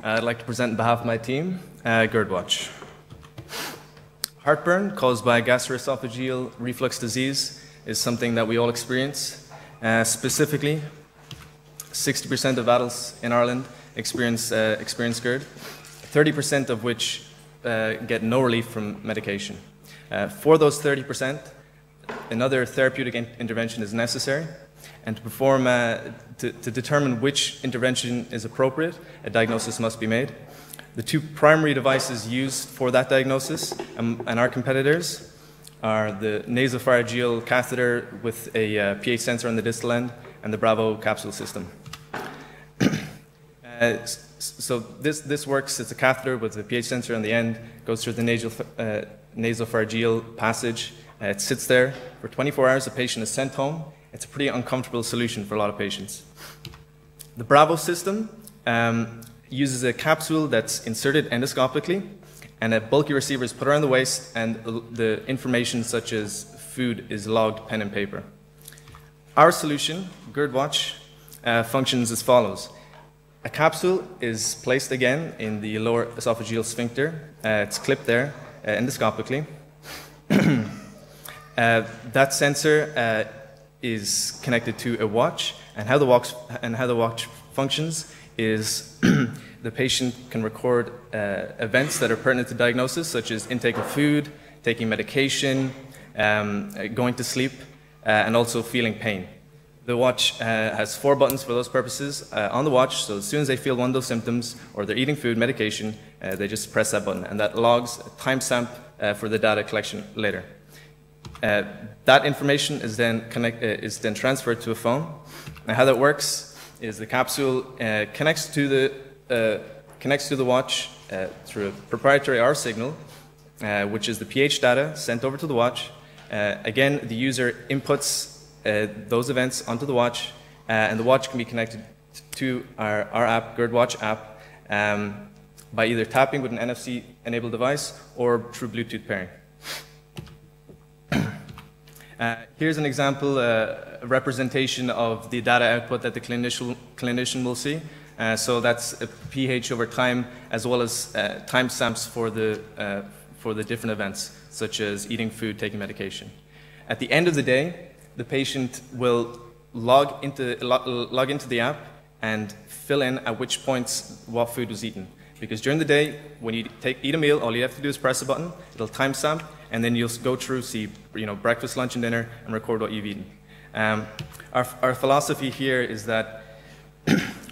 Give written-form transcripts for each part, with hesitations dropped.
I'd like to present on behalf of my team, GERDWatch. Heartburn caused by gastroesophageal reflux disease is something that we all experience. Specifically, 60% of adults in Ireland experience GERD, 30% of which get no relief from medication. For those 30%, another therapeutic intervention is necessary, and to determine which intervention is appropriate, a diagnosis must be made. The two primary devices used for that diagnosis and our competitors are the nasopharyngeal catheter with a pH sensor on the distal end and the Bravo capsule system. So this works. It's a catheter with a pH sensor on the end, goes through the nasopharyngeal passage. It sits there for 24 hours. The patient is sent home. It's a pretty uncomfortable solution for a lot of patients. The Bravo system uses a capsule that's inserted endoscopically, and a bulky receiver is put around the waist, and the information such as food is logged pen and paper. Our solution, GERDWatch, functions as follows. A capsule is placed again in the lower esophageal sphincter. It's clipped there endoscopically. That sensor is connected to a watch, and how the watch functions is the patient can record events that are pertinent to diagnosis, such as intake of food, taking medication, going to sleep, and also feeling pain. The watch has 4 buttons for those purposes on the watch, so as soon as they feel one of those symptoms, or they're eating food, medication, they just press that button, and that logs a timestamp for the data collection later. That information is then transferred to a phone. And how that works is the capsule connects to the watch through a proprietary R signal, which is the pH data sent over to the watch. Again, the user inputs those events onto the watch, and the watch can be connected to our app, GERDWatch app, by either tapping with an NFC-enabled device or through Bluetooth pairing. Here's an example, a representation of the data output that the clinician will see. So that's a pH over time, as well as timestamps for the different events, such as eating food, taking medication. At the end of the day, the patient will log into the app and fill in at which points what food was eaten. Because during the day, when you eat a meal, all you have to do is press a button, it'll timestamp, and then you'll go through, see breakfast, lunch, and dinner, and record what you've eaten. Our philosophy here is that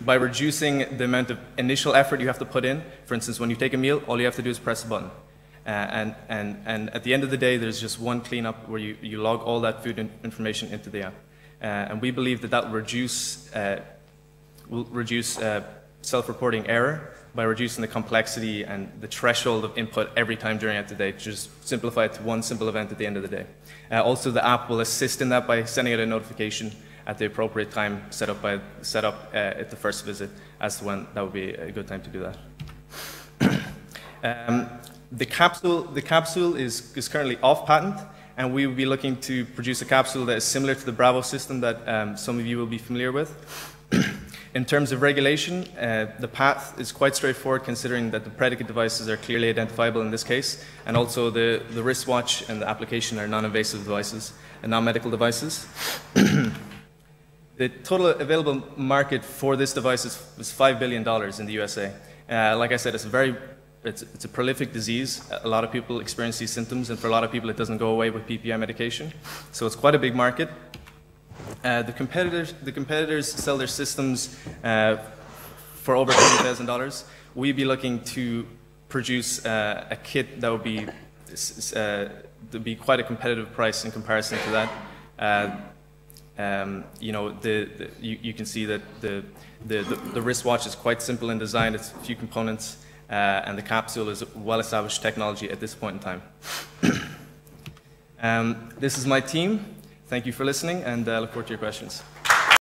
by reducing the amount of initial effort you have to put in, for instance, when you take a meal, all you have to do is press a button. And at the end of the day, there's just one cleanup where you log all that food information into the app. And we believe that will reduce self-reporting error by reducing the complexity and the threshold of input every time during the day, to just simplify it to one simple event at the end of the day. Also, the app will assist in that by sending out a notification at the appropriate time set up at the first visit as to when that would be a good time to do that. The capsule is currently off patent, and we will be looking to produce a capsule that is similar to the Bravo system that some of you will be familiar with. In terms of regulation, the path is quite straightforward, considering that the predicate devices are clearly identifiable in this case, and also the wristwatch and the application are non-invasive devices and non-medical devices. The total available market for this device is $5 billion in the USA. Like I said, it's a prolific disease. A lot of people experience these symptoms, and for a lot of people it doesn't go away with PPI medication. So it's quite a big market. The competitors sell their systems for over $20,000. We'd be looking to produce a kit that would be quite a competitive price in comparison to that. You can see that the wristwatch is quite simple in design. It's a few components, and the capsule is a well-established technology at this point in time. This is my team. Thank you for listening, and I look forward to your questions.